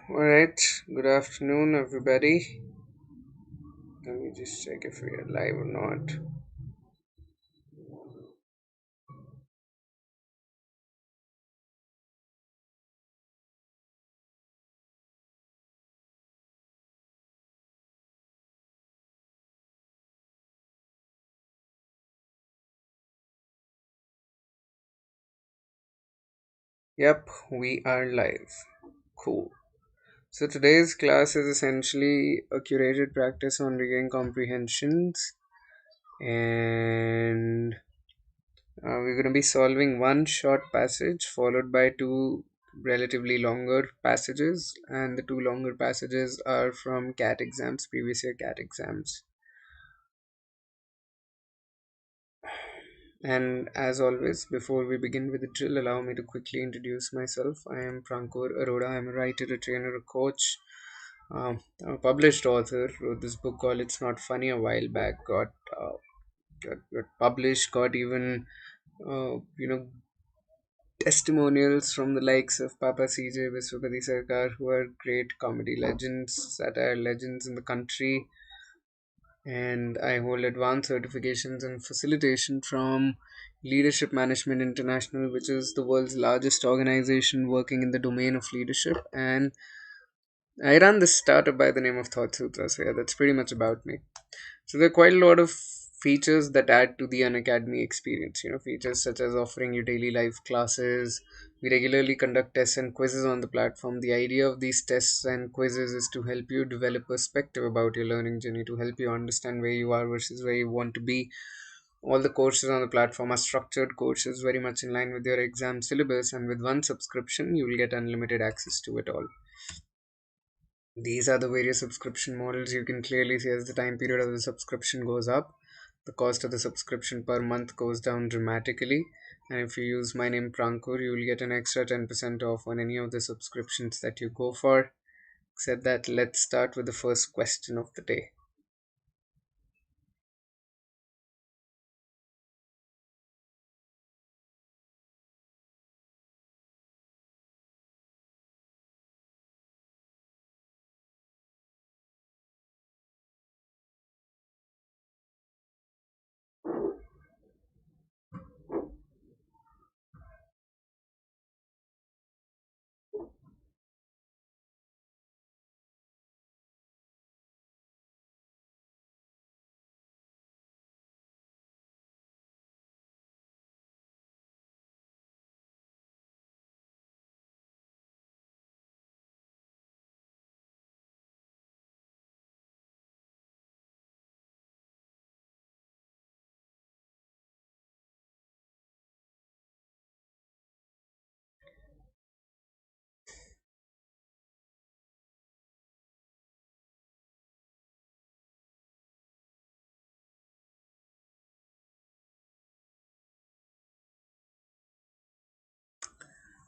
Alright, good afternoon, everybody. Let me just check if we are live or not. Yep, we are live. Cool. So today's class is essentially a curated practice on reading comprehensions, and we're going to be solving one short passage followed by two relatively longer passages, and the two longer passages are from CAT exams, previous year CAT exams. And as always, before we begin with the drill, allow me to quickly introduce myself. I am Prankur Arora. I'm a writer, a trainer, a coach, I'm a published author. Wrote this book called "It's Not Funny" a while back. Got published. Got even testimonials from the likes of Papa CJ Viswapati Sarkar, who are great comedy legends, satire legends in the country. And I hold advanced certifications in facilitation from Leadership Management International, which is the world's largest organization working in the domain of leadership. And I run this startup by the name of Thought Sutra. So, yeah, that's pretty much about me. So, there are quite a lot of features that add to the Unacademy experience. Features such as offering you daily live classes. We regularly conduct tests and quizzes on the platform. The idea of these tests and quizzes is to help you develop perspective about your learning journey, to help you understand where you are versus where you want to be. All the courses on the platform are structured courses, very much in line with your exam syllabus, and with one subscription, you will get unlimited access to it all. These are the various subscription models. You can clearly see as the time period of the subscription goes up, the cost of the subscription per month goes down dramatically. And if you use my name Prankur, you will get an extra 10% off on any of the subscriptions that you go for. Except that, let's start with the first question of the day.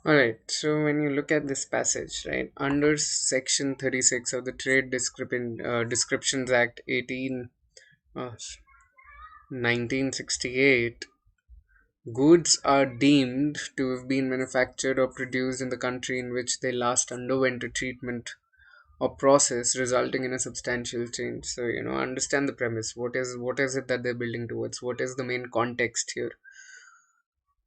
Alright, so when you look at this passage, right, under section 36 of the Descriptions Act 1968, goods are deemed to have been manufactured or produced in the country in which they last underwent a treatment or process resulting in a substantial change. So, understand the premise. What is it that they're building towards? What is the main context here?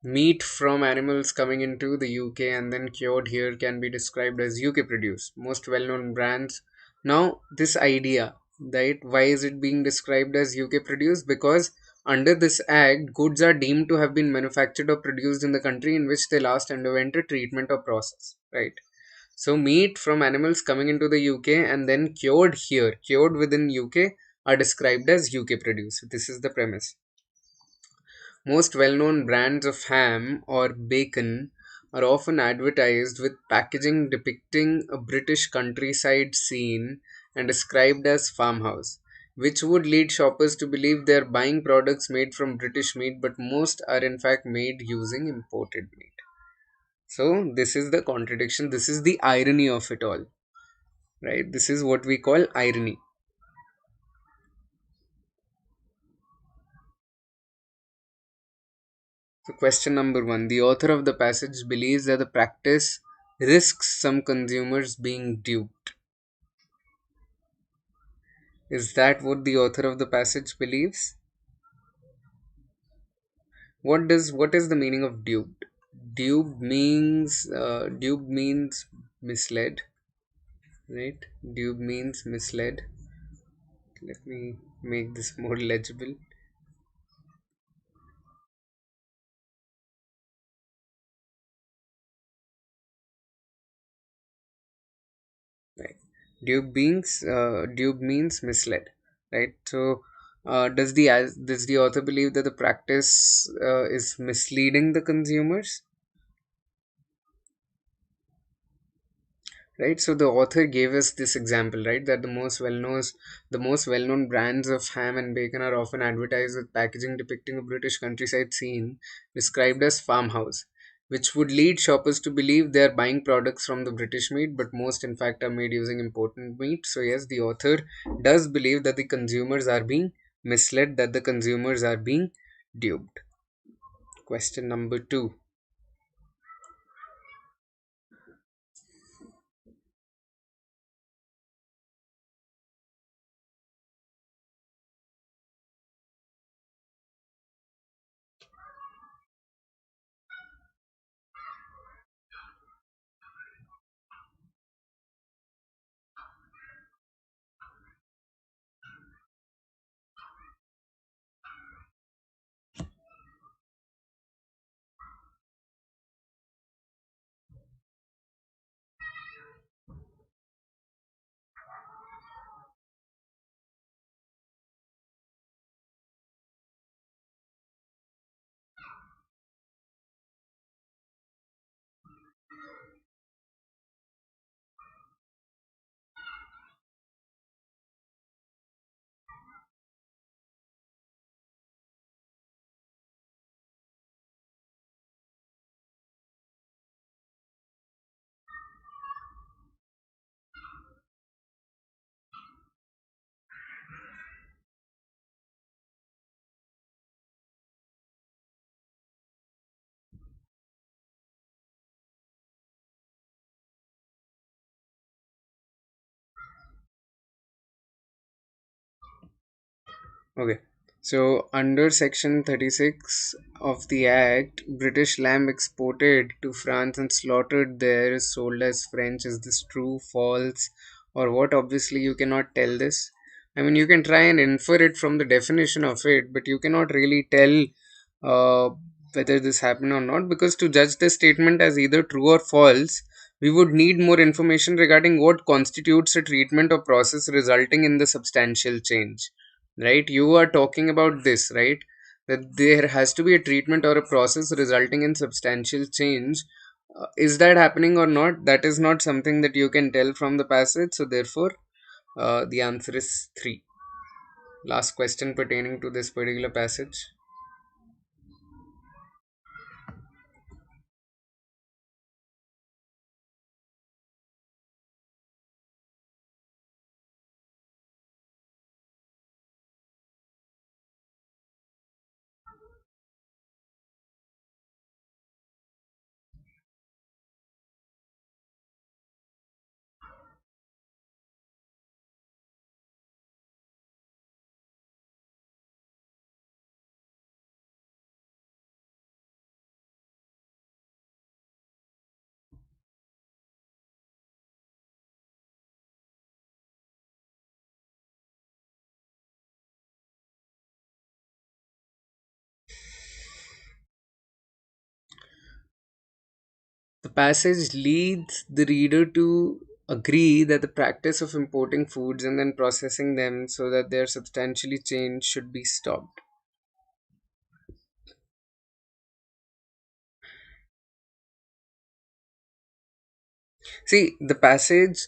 Meat from animals coming into the UK and then cured here can be described as UK produce. Most well known brands. Now, this idea, right, why is it being described as UK produce? Because under this act, goods are deemed to have been manufactured or produced in the country in which they last underwent a treatment or process, right? So, meat from animals coming into the UK and then cured here, cured within UK, are described as UK produce. This is the premise. Most well-known brands of ham or bacon are often advertised with packaging depicting a British countryside scene and described as farmhouse, which would lead shoppers to believe they are buying products made from British meat, but most are in fact made using imported meat. So, this is the contradiction, this is the irony of it all, right? This is what we call irony. So, question number one, the author of the passage believes that the practice risks some consumers being duped. Is that what the author of the passage believes? What is the meaning of duped? Duped means misled, right? Dupe means misled. Let me make this more legible. Right. Dupe means misled, right? So, does the author believe that the practice is misleading the consumers? Right, so the author gave us this example, right, that the most well-known brands of ham and bacon are often advertised with packaging depicting a British countryside scene described as farmhouse, which would lead shoppers to believe they are buying products from the British meat, but most in fact are made using imported meat. So yes, the author does believe that the consumers are being misled, that the consumers are being duped. Question number 2. Okay. So, under Section 36 of the Act, British lamb exported to France and slaughtered there is sold as French. Is this true, false, or what? Obviously, you cannot tell this. I mean, you can try and infer it from the definition of it, but you cannot really tell uh, whether this happened or not, because to judge the statement as either true or false, we would need more information regarding what constitutes a treatment or process resulting in the substantial change, right? You are talking about this, right? That there has to be a treatment or a process resulting in substantial change. Is that happening or not? That is not something that you can tell from the passage. So therefore, the answer is 3. Last question pertaining to this particular passage. The passage leads the reader to agree that the practice of importing foods and then processing them so that they are substantially changed should be stopped. See, the passage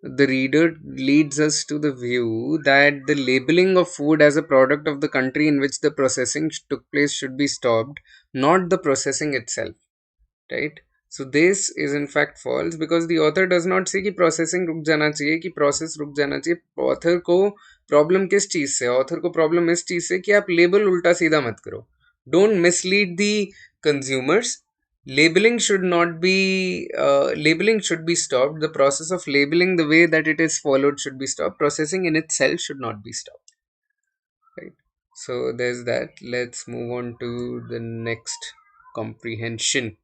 the reader leads us to the view that the labeling of food as a product of the country in which the processing took place should be stopped, not the processing itself, right? So this is in fact false, because the author does not say कि processing रुक जाना चाहिए, कि process रुक जाना चाहिए. Author को problem किस चीज से? Author को problem इस चीज से कि आप label उल्टा सीधा मत करो. Don't mislead the consumers. Labeling should be stopped. The process of labeling, the way that it is followed, should be stopped. Processing in itself should not be stopped, right? So there's that. Let's move on to the next comprehension.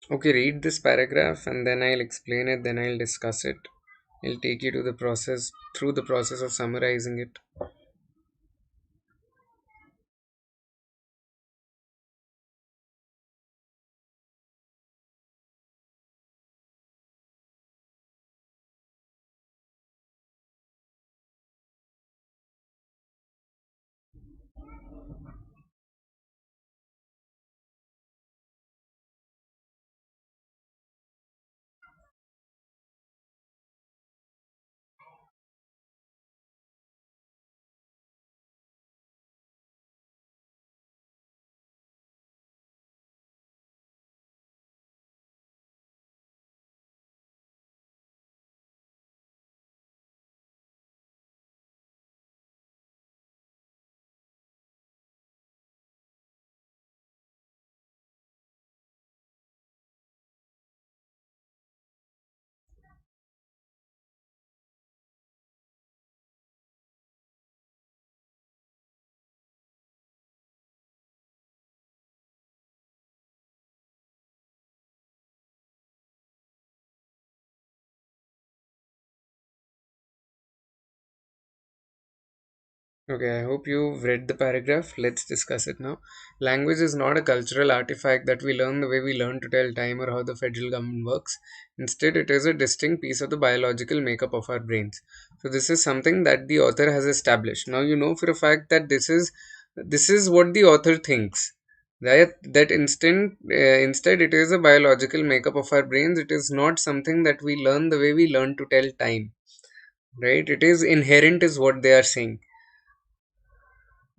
Okay, read this paragraph and then I'll explain it, then I'll discuss it. I'll take you to the process through the process of summarizing it. Okay, I hope you've read the paragraph. Let's discuss it now. Language is not a cultural artifact that we learn the way we learn to tell time or how the federal government works. Instead, it is a distinct piece of the biological makeup of our brains. So this is something that the author has established. Now you know for a fact that this is what the author thinks. That instead it is a biological makeup of our brains. It is not something that we learn the way we learn to tell time. Right? It is inherent is what they are saying.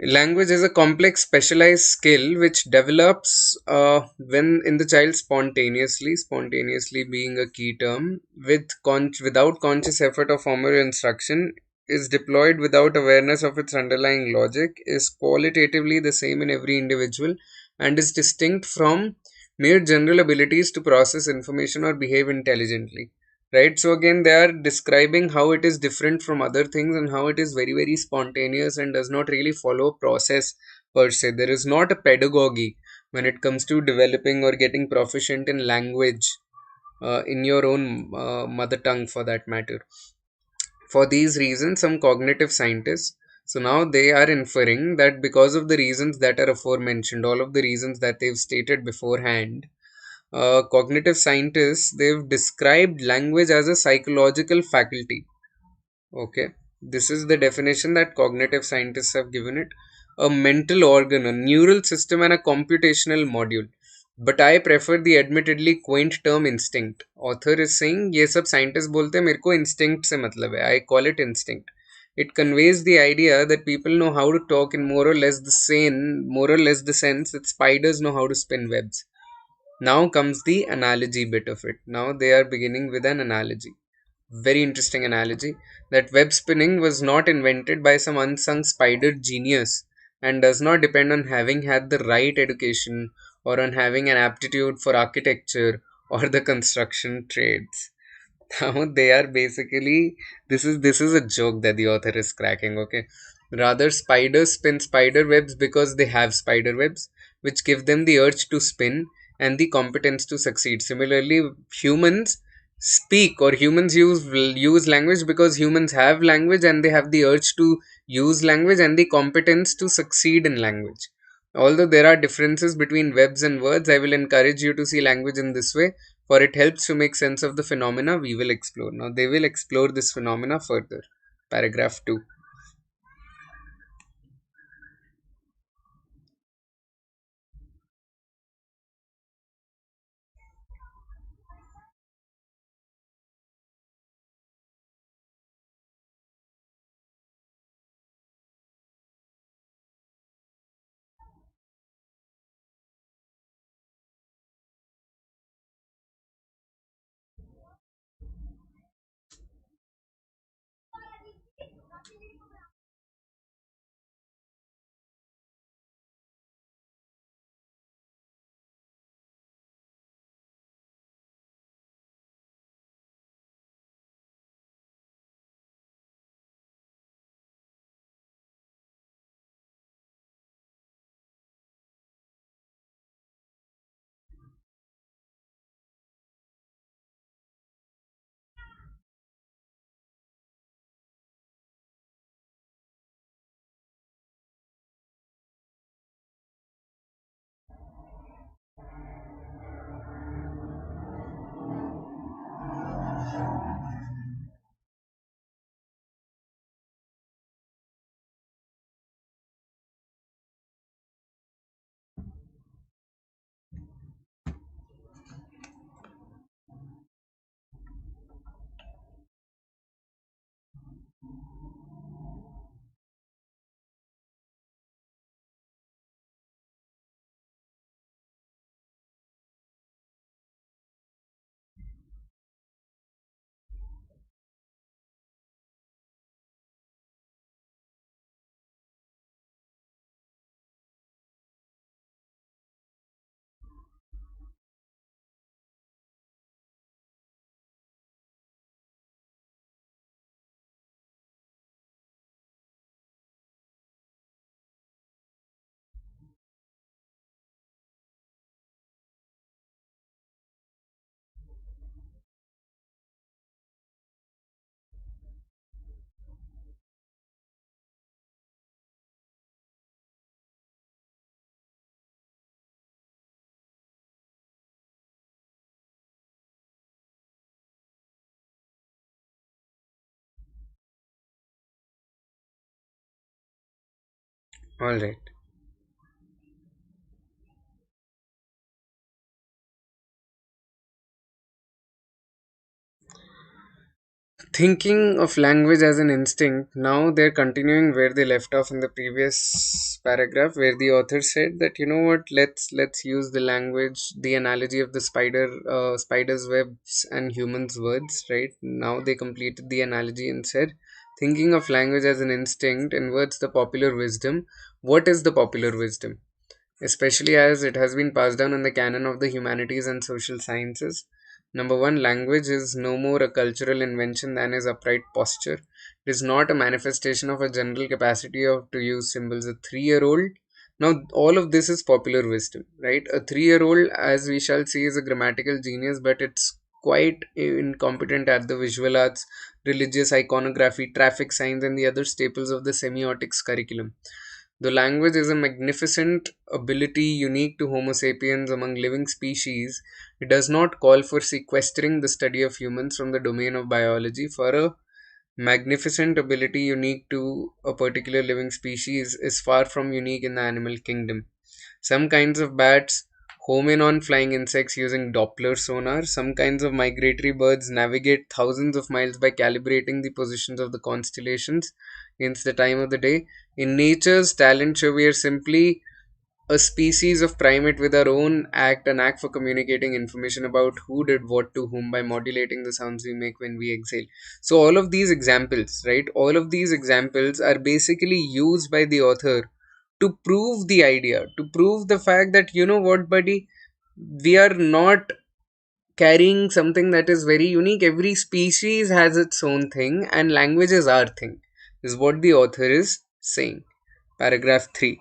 Language is a complex, specialized skill which develops when in the child spontaneously, spontaneously being a key term, without conscious effort or formal instruction, is deployed without awareness of its underlying logic, is qualitatively the same in every individual, and is distinct from mere general abilities to process information or behave intelligently. Right, so again they are describing how it is different from other things and how it is very very spontaneous and does not really follow a process per se. There is not a pedagogy when it comes to developing or getting proficient in language in your own mother tongue for that matter. For these reasons, some cognitive scientists, so now they are inferring that because of the reasons that are aforementioned, all of the reasons that they've stated beforehand, cognitive scientists, they've described language as a psychological faculty. Okay, this is the definition that cognitive scientists have given it: a mental organ, a neural system, and a computational module. But I prefer the admittedly quaint term instinct. Author is saying ये सब scientists बोलते हैं, मेरे को instinct से मतलब है. I call it instinct. It conveys the idea that people know how to talk in more or less the sense that spiders know how to spin webs. Now comes the analogy bit of it. Now they are beginning with an analogy. Very interesting analogy, that web spinning was not invented by some unsung spider genius and does not depend on having had the right education or on having an aptitude for architecture or the construction trades. Now they are basically, this is a joke that the author is cracking, okay? Rather, spiders spin spider webs because they have spider webs, which give them the urge to spin and the competence to succeed. Similarly, humans speak, or humans use language because humans have language and they have the urge to use language and the competence to succeed in language. Although there are differences between verbs and words, I will encourage you to see language in this way, for it helps to make sense of the phenomena we will explore. Now, they will explore this phenomena further. Paragraph 2. All right. Thinking of language as an instinct, now they're continuing where they left off in the previous paragraph, where the author said that, you know what, let's use the language, the analogy of the spider's webs and humans words, right? Now they completed the analogy and said, thinking of language as an instinct inverts the popular wisdom. What is the popular wisdom, especially as it has been passed down in the canon of the humanities and social sciences? Number one, language is no more a cultural invention than is upright posture. It is not a manifestation of a general capacity of to use symbols. A 3-year old, now all of this is popular wisdom, right? A 3-year old, as we shall see, is a grammatical genius, but it's quite incompetent at the visual arts, religious iconography, traffic signs, and the other staples of the semiotics curriculum. The language is a magnificent ability unique to Homo sapiens among living species. It does not call for sequestering the study of humans from the domain of biology, for a magnificent ability unique to a particular living species is far from unique in the animal kingdom. Some kinds of bats home in on flying insects using Doppler sonar. Some kinds of migratory birds navigate thousands of miles by calibrating the positions of the constellations against the time of the day. In nature's talent show, we are simply a species of primate with our own an act for communicating information about who did what to whom by modulating the sounds we make when we exhale. So all of these examples, right, all of these examples are basically used by the author to prove the idea, to prove the fact that, you know what, buddy, we are not carrying something that is very unique. Every species has its own thing, and language is our thing, is what the author is saying. Paragraph 3.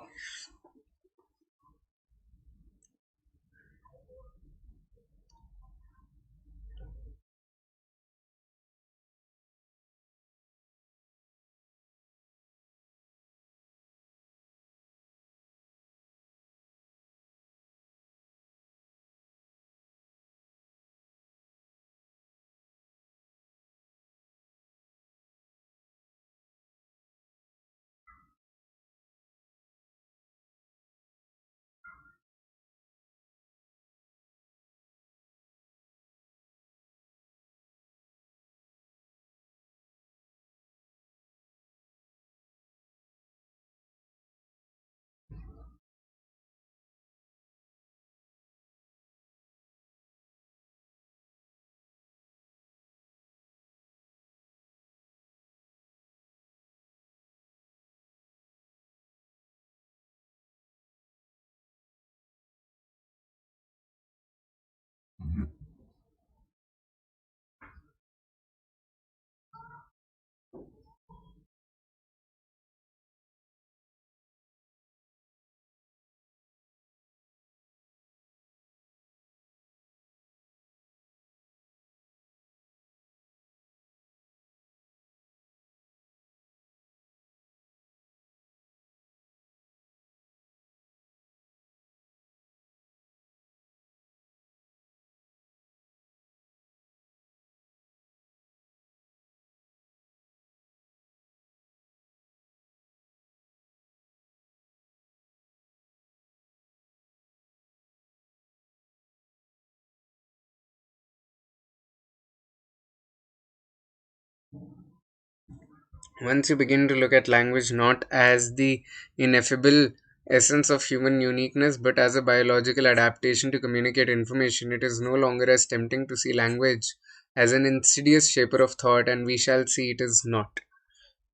Once you begin to look at language not as the ineffable essence of human uniqueness, but as a biological adaptation to communicate information, it is no longer as tempting to see language as an insidious shaper of thought, and we shall see it is not.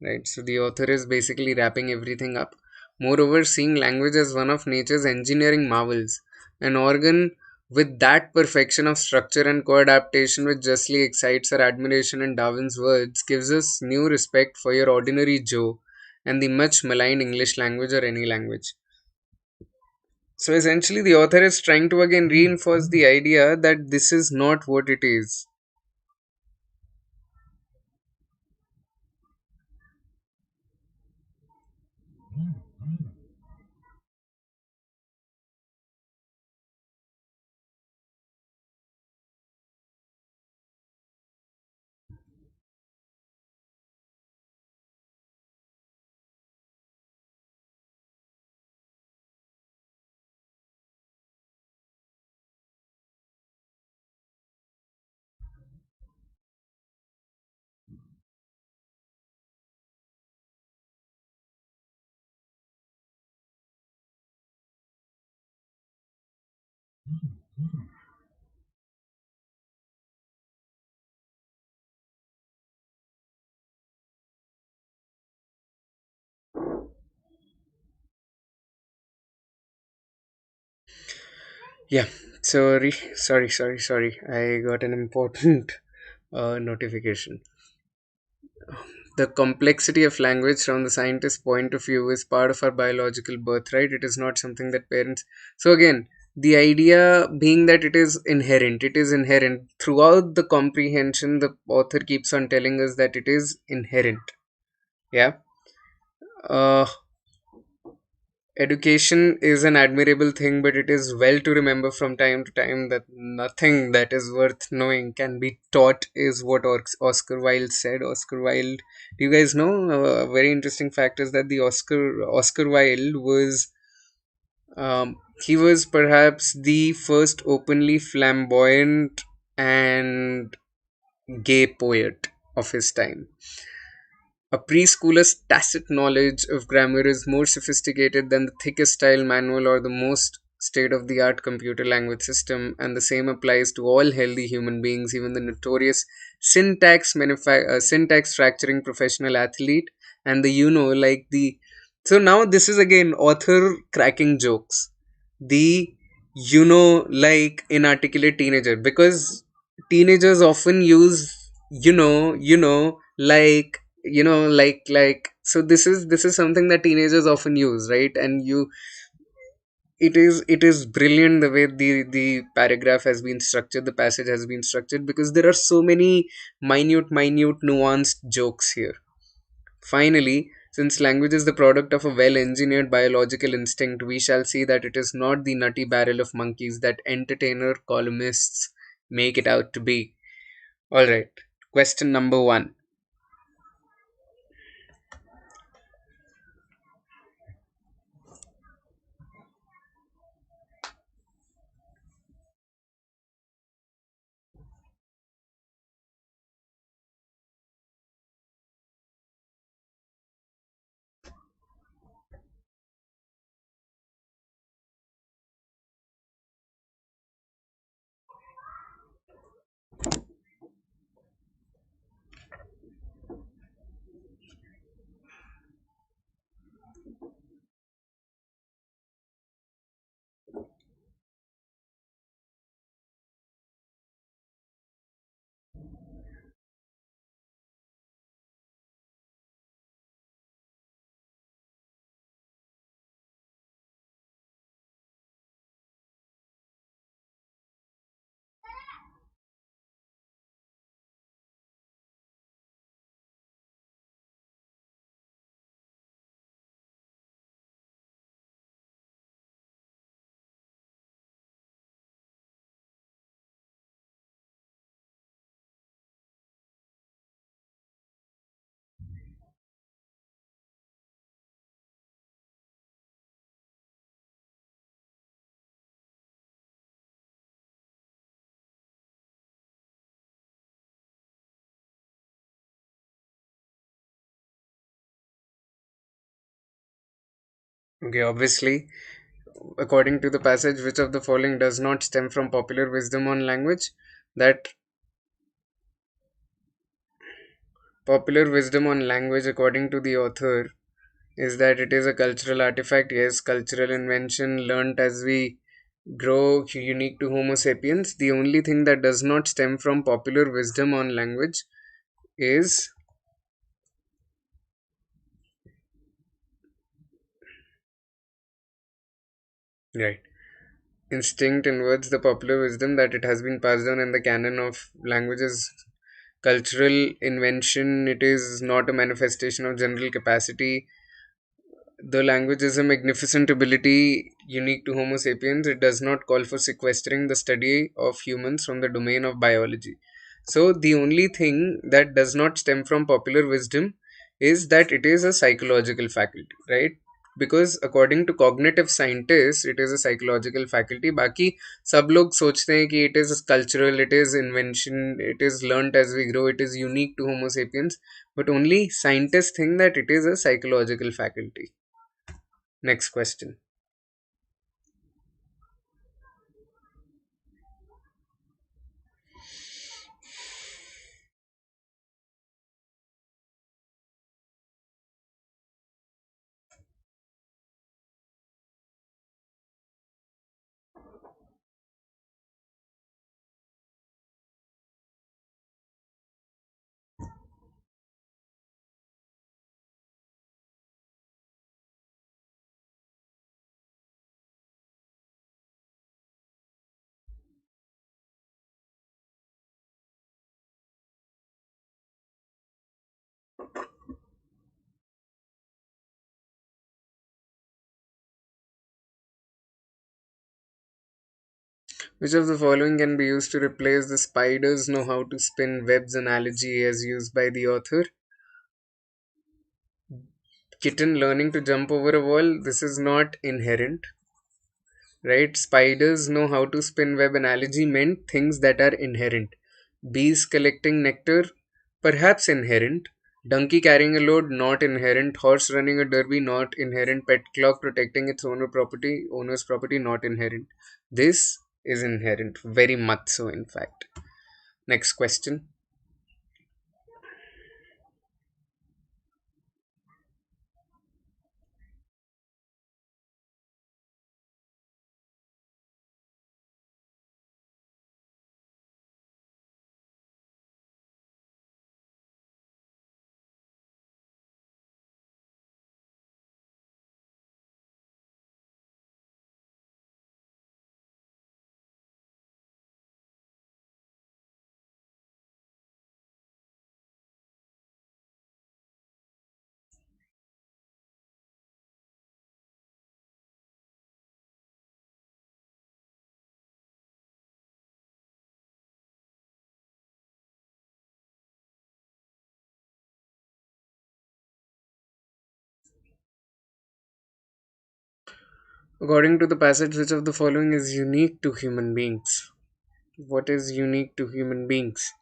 Right? So the author is basically wrapping everything up. Moreover, seeing language as one of nature's engineering marvels, an organ with that perfection of structure and co-adaptation which justly excites our admiration in Darwin's words, gives us new respect for your ordinary Joe and the much maligned English language or any language. So essentially, the author is trying to again reinforce the idea that this is not what it is. Yeah, sorry. I got an important notification. The complexity of language from the scientist's point of view is part of our biological birthright. It is not something that parents. So, again, the idea being that it is inherent. Throughout the comprehension, the author keeps on telling us that it is inherent. Yeah. Uh, Education is an admirable thing, but it is well to remember from time to time that nothing that is worth knowing can be taught, is what Oscar Wilde said. Oscar Wilde, do you guys know? A very interesting fact is that the Oscar Wilde was he was perhaps the first openly flamboyant and gay poet of his time. A preschooler's tacit knowledge of grammar is more sophisticated than the thickest style manual or the most state of the art computer language system, and the same applies to all healthy human beings, even the notorious syntax fracturing professional athlete and the, like the So now this is again author cracking jokes. The like inarticulate teenager, because teenagers often use like. So this is something that teenagers often use, right? And it is brilliant the way the paragraph has been structured, the passage has been structured, because there are so many minute nuanced jokes here. Finally, since language is the product of a well engineered biological instinct, we shall see that it is not the nutty barrel of monkeys that entertainer columnists make it out to be. Alright, question number one. Okay, obviously, according to the passage, which of the following does not stem from popular wisdom on language? That popular wisdom on language, according to the author, is that it is a cultural artifact. Yes, cultural invention learnt as we grow, unique to Homo sapiens. The only thing that does not stem from popular wisdom on language is right. Instinct inverts the popular wisdom that it has been passed down in the canon of languages. Cultural invention, it is not a manifestation of general capacity. The language is a magnificent ability unique to Homo sapiens. It does not call for sequestering the study of humans from the domain of biology. So, the only thing that does not stem from popular wisdom is that it is a psychological faculty, right? Because according to cognitive scientists, it is a psychological faculty. बाकी सब लोग सोचते हैं कि it is cultural, it is invention, it is learnt as we grow, it is unique to Homo sapiens. But only scientists think that it is a psychological faculty. Next question. Which of the following can be used to replace the spiders know how to spin webs analogy as used by the author? Kitten learning to jump over a wall. This is not inherent, right? Spiders know how to spin web analogy meant things that are inherent. Bees collecting nectar, perhaps inherent. Donkey carrying a load, not inherent. Horse running a derby, not inherent. Pet clock protecting its owner's property, not inherent. This is inherent, very much so, in fact. Next question. According to the passage, which of the following is unique to human beings? What is unique to human beings?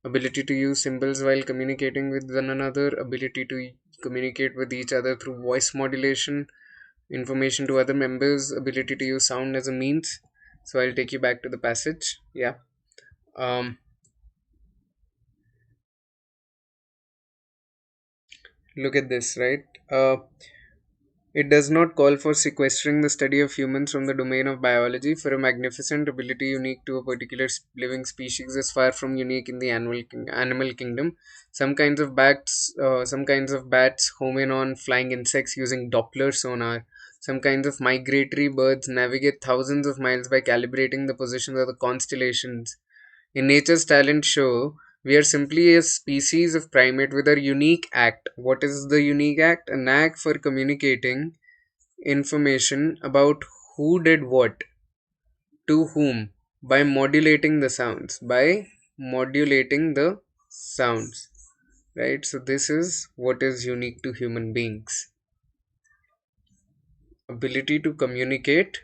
Ability to use symbols while communicating with one another, ability to communicate with each other through voice modulation, information to other members, ability to use sound as a means. So I'll take you back to the passage. Yeah. Um, Look at this, right? It does not call for sequestering the study of humans from the domain of biology, for a magnificent ability unique to a particular living species is far from unique in the animal kingdom. Some kinds of bats home in on flying insects using Doppler sonar. Some kinds of migratory birds navigate thousands of miles by calibrating the positions of the constellations. In nature's talent show, we are simply a species of primate with a unique act. What is the unique act? A knack for communicating information about who did what to whom by modulating the sounds. By modulating the sounds. Right? So, this is what is unique to human beings: ability to communicate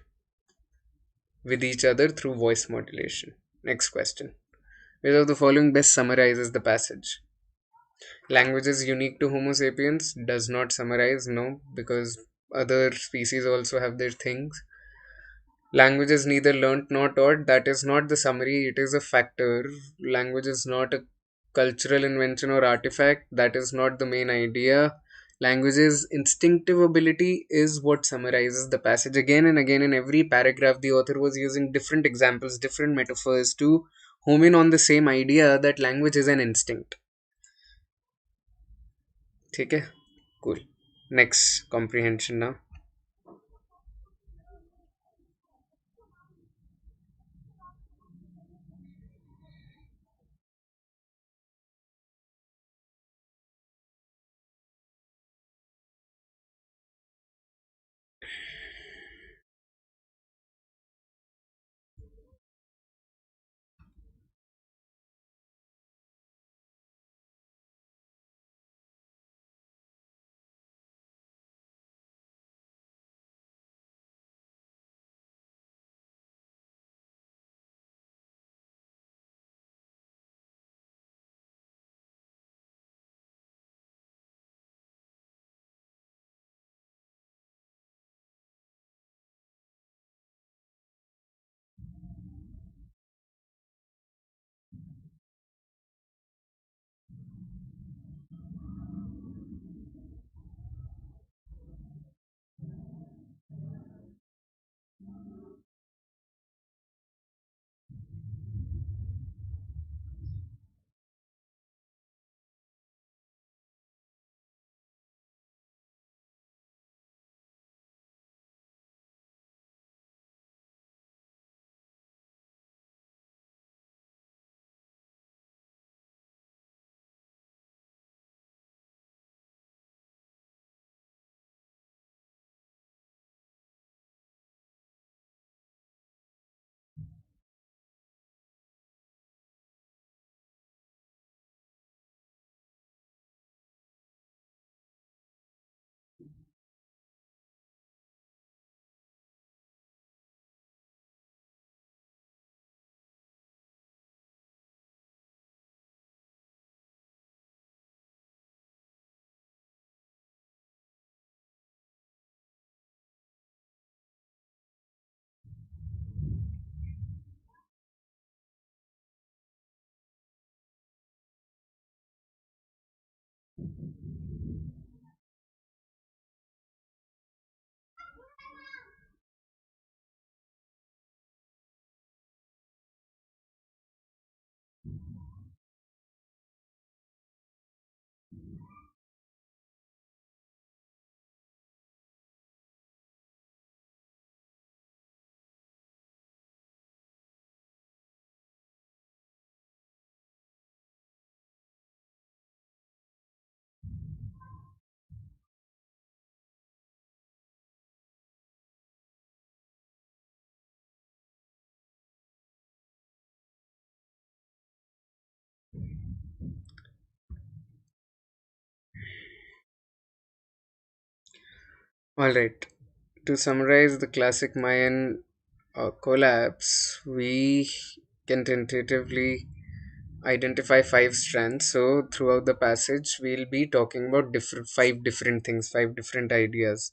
with each other through voice modulation. Next question. Which of the following best summarizes the passage? Language is unique to Homo sapiens does not summarize, no, because other species also have their things. Language is neither learnt nor taught. That is not the summary, it is a factor. Language is not a cultural invention or artifact. That is not the main idea. Language's instinctive ability is what summarizes the passage. Again and again, in every paragraph, the author was using different examples, different metaphors to home in on the same idea that language is an instinct. ठीक है cool. Next comprehension now. All right. to summarize the classic Mayan collapse, we can tentatively identify five strands. So throughout the passage, we'll be talking about five different things, five different ideas.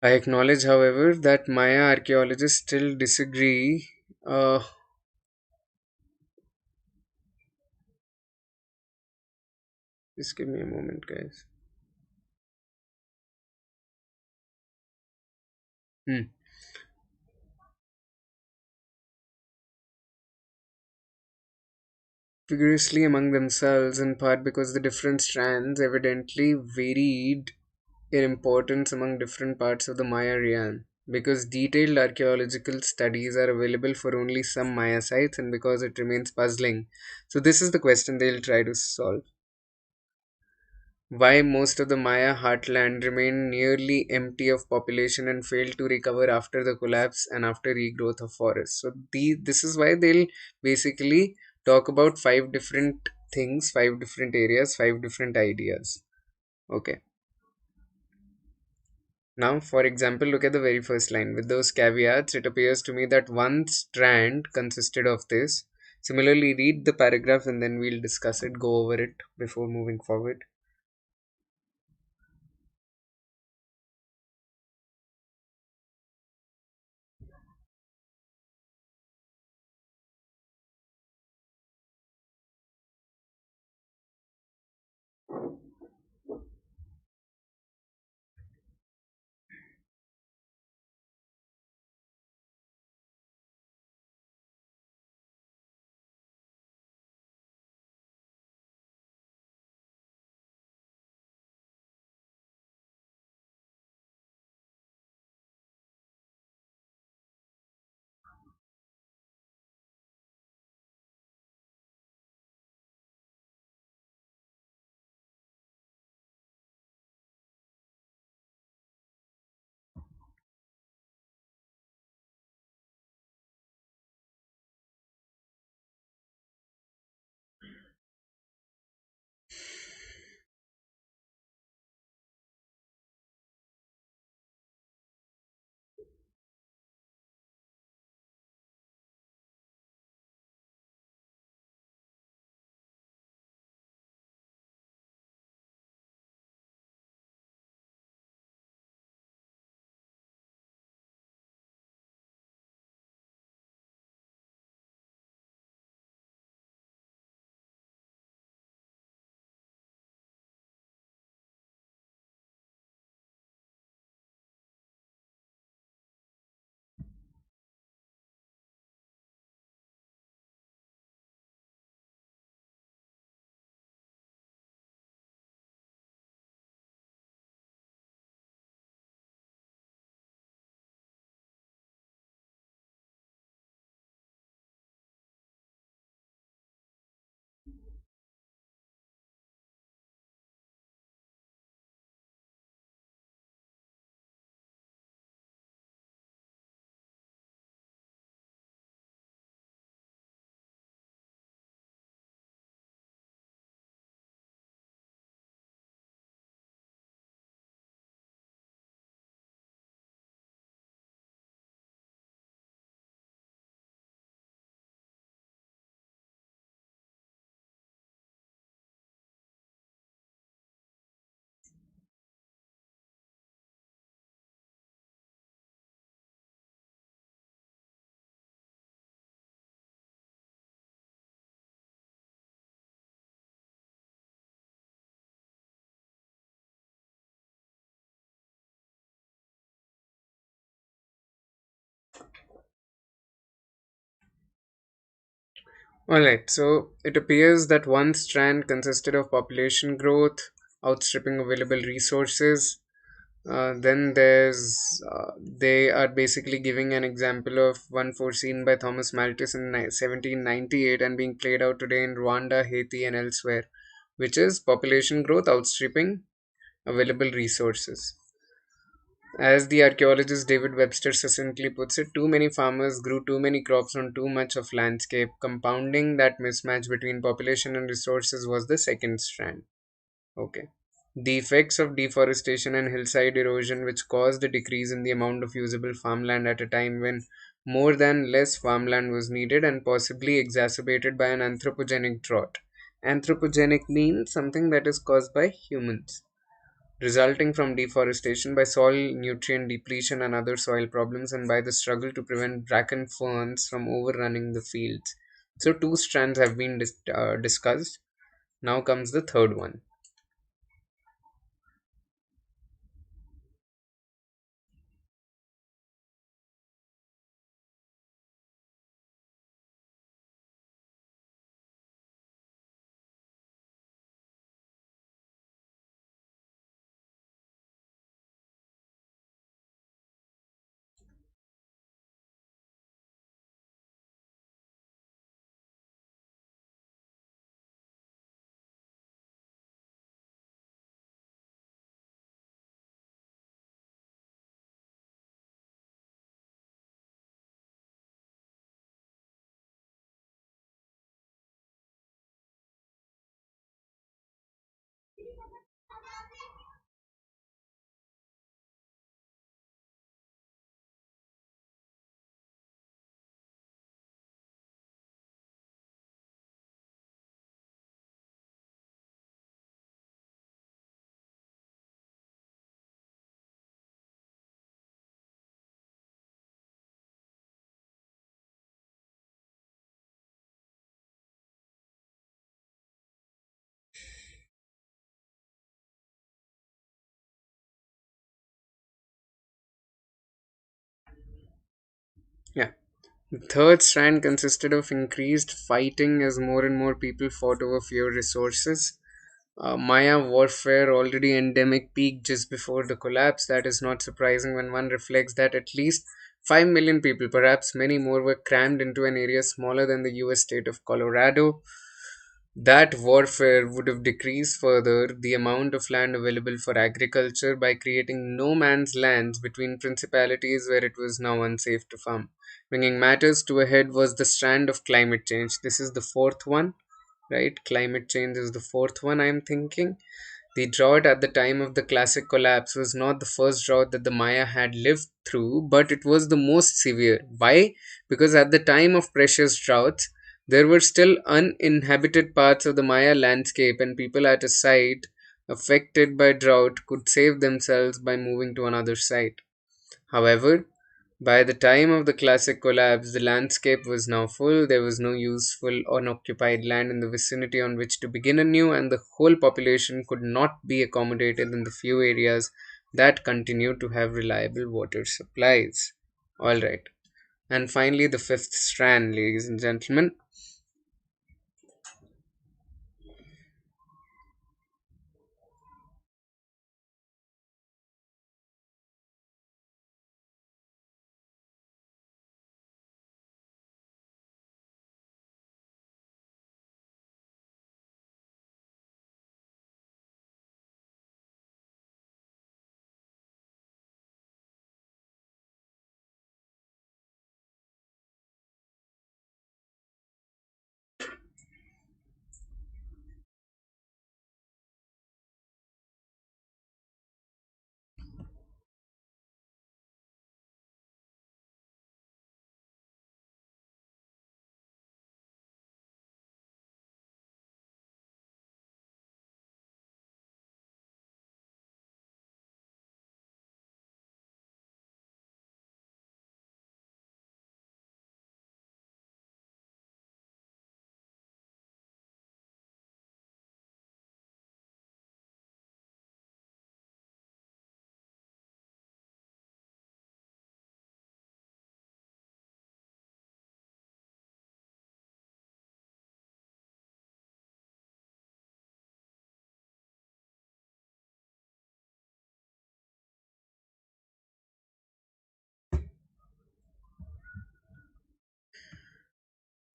I acknowledge, however, that Maya archaeologists still disagree. Just give me a moment, guys. Hmm. Vigorously among themselves, in part because the different strands evidently varied in importance among different parts of the Maya realm. Because detailed archaeological studies are available for only some Maya sites, and because it remains puzzling. So, this is the question they'll try to solve. Why most of the Maya heartland remained nearly empty of population and failed to recover after the collapse and after regrowth of forests. So this is why they'll basically talk about five different things, five different areas, five different ideas. Okay. Now, for example, look at the very first line. With those caveats, it appears to me that one strand consisted of this. Similarly, read the paragraph and then we'll discuss it, go over it before moving forward. Alright, so it appears that one strand consisted of population growth outstripping available resources. Then they are basically giving an example of one foreseen by Thomas Malthus in 1798 and being played out today in Rwanda, Haiti, and elsewhere, which is population growth outstripping available resources. As the archaeologist David Webster succinctly puts it, too many farmers grew too many crops on too much of landscape. Compounding that mismatch between population and resources was the second strand. Okay. The effects of deforestation and hillside erosion, which caused a decrease in the amount of usable farmland at a time when more than less farmland was needed, and possibly exacerbated by an anthropogenic drought. Anthropogenic means something that is caused by humans, resulting from deforestation, by soil nutrient depletion and other soil problems, and by the struggle to prevent bracken ferns from overrunning the fields. So, two strands have been discussed. Now comes the third one. Yeah. The third strand consisted of increased fighting as more and more people fought over fewer resources. Maya warfare, already endemic, peaked just before the collapse. That is not surprising when one reflects that at least 5 million people, perhaps many more, were crammed into an area smaller than the US state of Colorado. That warfare would have decreased further the amount of land available for agriculture by creating no man's lands between principalities where it was now unsafe to farm. Bringing matters to a head was the strand of climate change. This is the fourth one, right? Climate change is the fourth one, I'm thinking. The drought at the time of the classic collapse was not the first drought that the Maya had lived through, but it was the most severe. Why? Because at the time of precious droughts, there were still uninhabited parts of the Maya landscape, and people at a site affected by drought could save themselves by moving to another site. However, by the time of the classic collapse, the landscape was now full. There was no useful unoccupied land in the vicinity on which to begin anew, and the whole population could not be accommodated in the few areas that continued to have reliable water supplies. Alright. And finally, the fifth strand, ladies and gentlemen.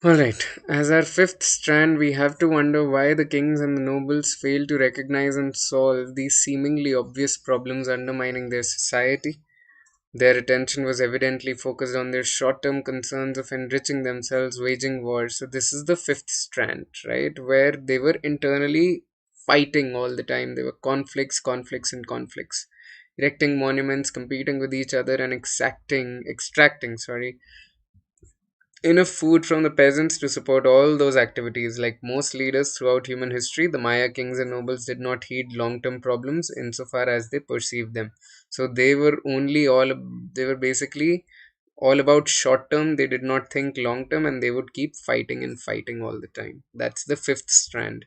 Alright, as our fifth strand, we have to wonder why the kings and the nobles fail to recognize and solve these seemingly obvious problems undermining their society. Their attention was evidently focused on their short term concerns of enriching themselves, waging wars. So, this is the fifth strand, right? Where they were internally fighting all the time. There were conflicts, conflicts, and conflicts. Erecting monuments, competing with each other, and extracting enough food from the peasants to support all those activities. Like most leaders throughout human history, the Maya kings and nobles did not heed long term problems insofar as they perceived them. So they were basically all about short term. They did not think long term, and they would keep fighting and fighting all the time. That's the fifth strand.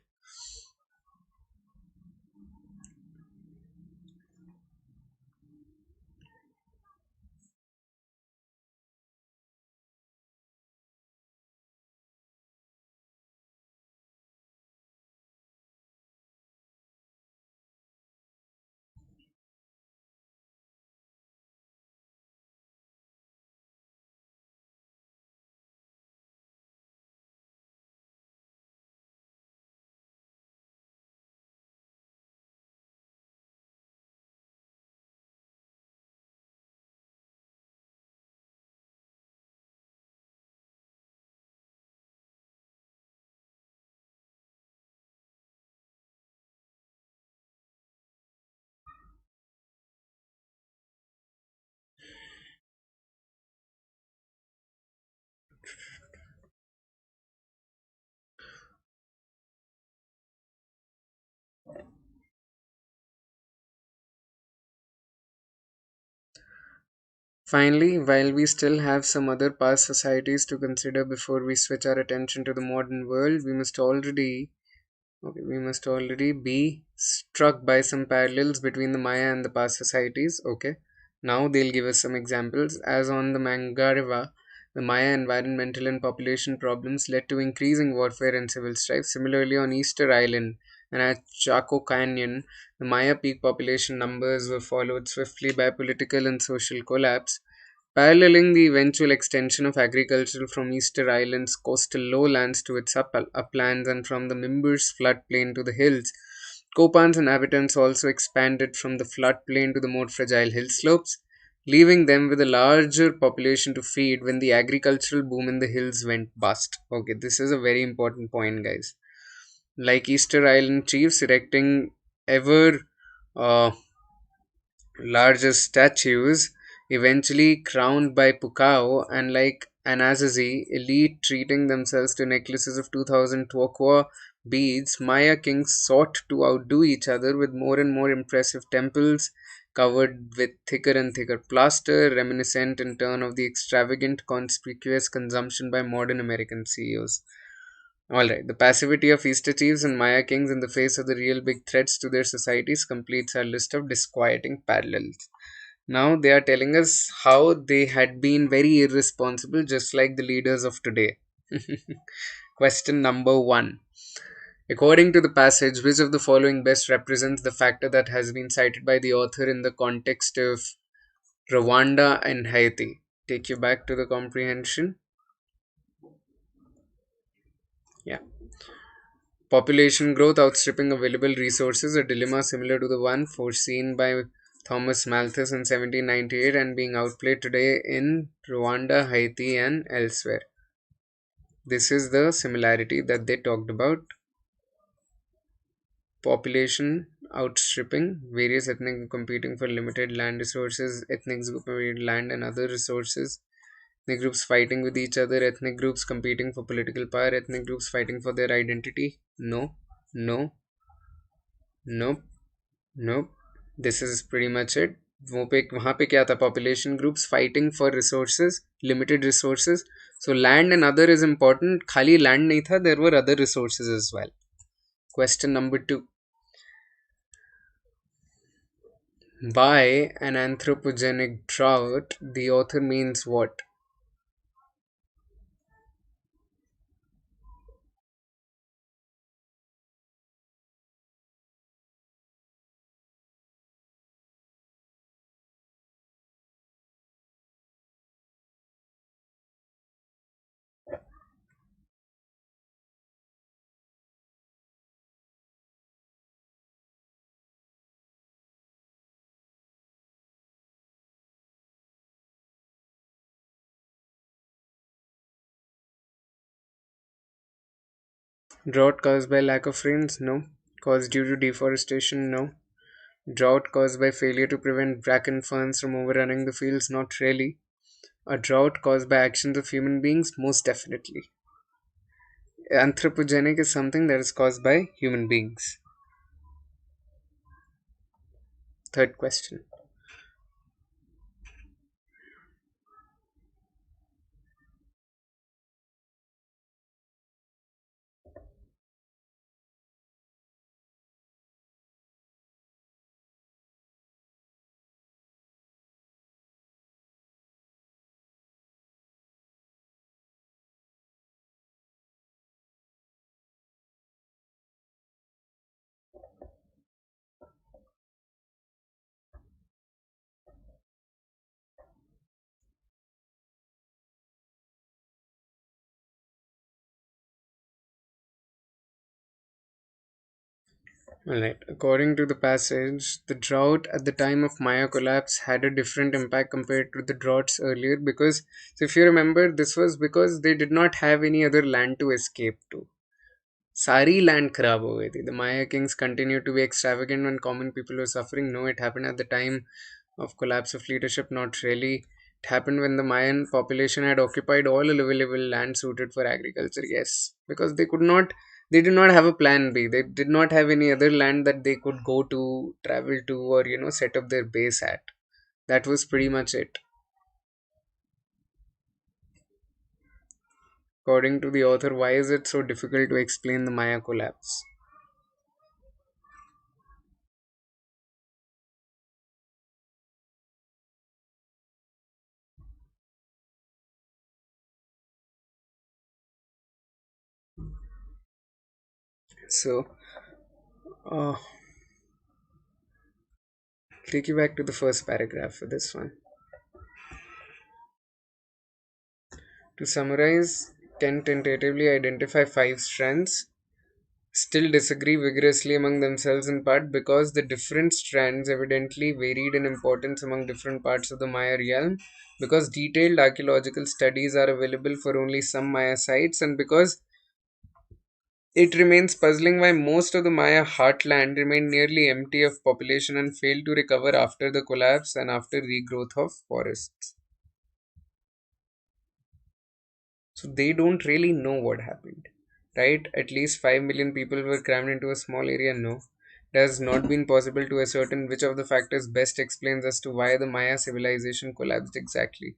Finally, while we still have some other past societies to consider before we switch our attention to the modern world, we must already be struck by some parallels between the Maya and the past societies. Okay. Now they'll give us some examples. As on the Mangareva, the Maya environmental and population problems led to increasing warfare and civil strife. Similarly, on Easter Island and at Chaco Canyon, the Maya peak population numbers were followed swiftly by political and social collapse. Paralleling the eventual extension of agriculture from Easter Island's coastal lowlands to its uplands and from the Mimbers floodplain to the hills, Copan's inhabitants also expanded from the floodplain to the more fragile hill slopes, leaving them with a larger population to feed when the agricultural boom in the hills went bust. Okay, this is a very important point, guys. Like Easter Island chiefs erecting ever uh, larger statues, eventually crowned by Pukao, and like Anasazi, elite treating themselves to necklaces of 2000 turquoise beads, Maya kings sought to outdo each other with more and more impressive temples covered with thicker and thicker plaster, reminiscent in turn of the extravagant, conspicuous consumption by modern American CEOs. Alright, the passivity of Easter chiefs and Maya kings in the face of the real big threats to their societies completes our list of disquieting parallels. Now they are telling us how they had been very irresponsible, just like the leaders of today. Question number one. According to the passage, which of the following best represents the factor that has been cited by the author in the context of Rwanda and Haiti? Take you back to the comprehension. Yeah. Population growth outstripping available resources, a dilemma similar to the one foreseen by Thomas Malthus in 1798 and being outplayed today in Rwanda, Haiti, and elsewhere. This is the similarity that they talked about. Population outstripping, various ethnic groups competing for limited land resources, ethnic groups competing land and other resources, ethnic groups fighting with each other, ethnic groups competing for political power, ethnic groups fighting for their identity. No, no, nope. Nope. This is pretty much it. वहाँ पे क्या था? Population groups fighting for resources, limited resources. So land and other is important. खाली land नहीं था. There were other resources as well. Question number two. By an anthropogenic drought, the author means what? Drought caused by lack of rains? No. Caused due to deforestation? No. Drought caused by failure to prevent bracken ferns from overrunning the fields? Not really. A drought caused by actions of human beings? Most definitely. Anthropogenic is something that is caused by human beings. Third question. Alright, according to the passage, the drought at the time of Maya collapse had a different impact compared to the droughts earlier because, so if you remember, this was because they did not have any other land to escape to. सारी land खराब हो गई थी. The Maya kings continued to be extravagant when common people were suffering. No, it happened at the time of collapse of leadership. Not really. It happened when the Mayan population had occupied all available land suited for agriculture. Yes, because they did not have a plan B. They did not have any other land that they could go to, travel to, or set up their base at. That was pretty much it. According to the author, why is it so difficult to explain the Maya collapse? So, uh, take you back to the first paragraph for this one. To summarize, can tentatively identify five strands, still disagree vigorously among themselves in part because the different strands evidently varied in importance among different parts of the Maya realm, because detailed archaeological studies are available for only some Maya sites, and because it remains puzzling why most of the Maya heartland remained nearly empty of population and failed to recover after the collapse and after regrowth of forests. So they don't really know what happened, right? At least 5 million people were crammed into a small area. No, it has not been possible to ascertain which of the factors best explains as to why the Maya civilization collapsed exactly.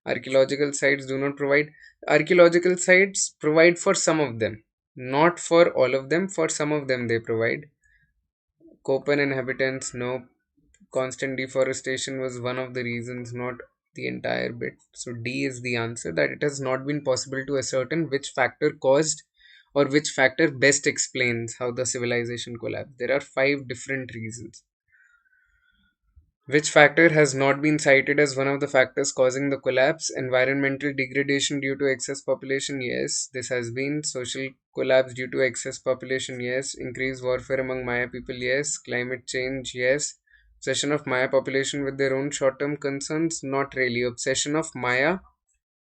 Archaeological sites do not provide. Archaeological sites provide for some of them, not for all of them. For some of them, they provide. Copan inhabitants, no. Constant deforestation was one of the reasons, not the entire bit. So D is the answer, that it has not been possible to ascertain which factor caused or which factor best explains how the civilization collapsed. There are five different reasons. Which factor has not been cited as one of the factors causing the collapse? Environmental degradation due to excess population? Yes, this has been. Social collapse due to excess population? Yes. Increased warfare among Maya people? Yes. Climate change? Yes. Obsession of Maya population with their own short term concerns? Not really. Obsession of Maya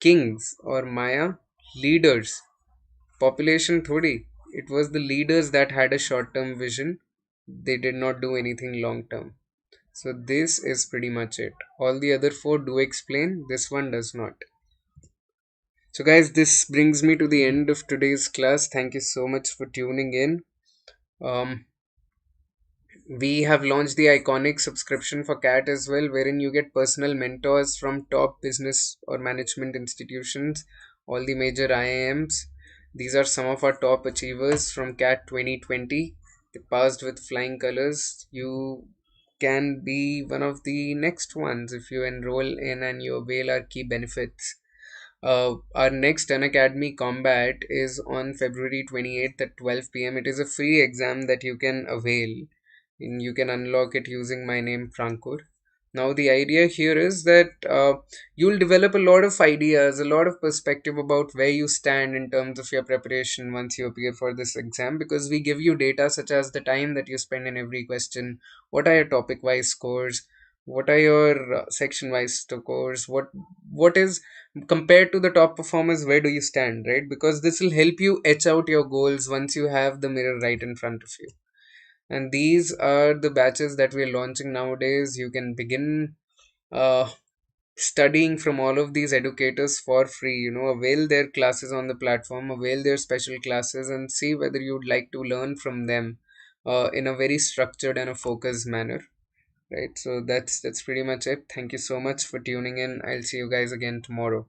kings or Maya leaders. Population thodi. It was the leaders that had a short term vision. They did not do anything long term. So this is pretty much it. All the other four do explain, this one does not. So guys, this brings me to the end of today's class. Thank you so much for tuning in. Um, we have launched the iconic subscription for CAT as well, wherein you get personal mentors from top business or management institutions, all the major IIMs. These are some of our top achievers from CAT 2020. They passed with flying colors. You can be one of the next ones if you enroll in and you avail our key benefits. Our next Unacademy Combat is on February 28th at 12 p.m. It is a free exam that you can avail, and you can unlock it using my name Prankur. Now the idea here is that you'll develop a lot of ideas, a lot of perspective about where you stand in terms of your preparation once you appear for this exam, because we give you data such as the time that you spend in every question, what are your topic wise scores, What are your section wise scores? What is, compared to the top performers, where do you stand, right? Because this will help you etch out your goals once you have the mirror right in front of you. And these are the batches that we're launching nowadays. You can begin uh, studying from all of these educators for free. Avail their classes on the platform, avail their special classes, and see whether you'd like to learn from them in a very structured and a focused manner, right? So that's pretty much it. Thank you so much for tuning in. I'll see you guys again tomorrow.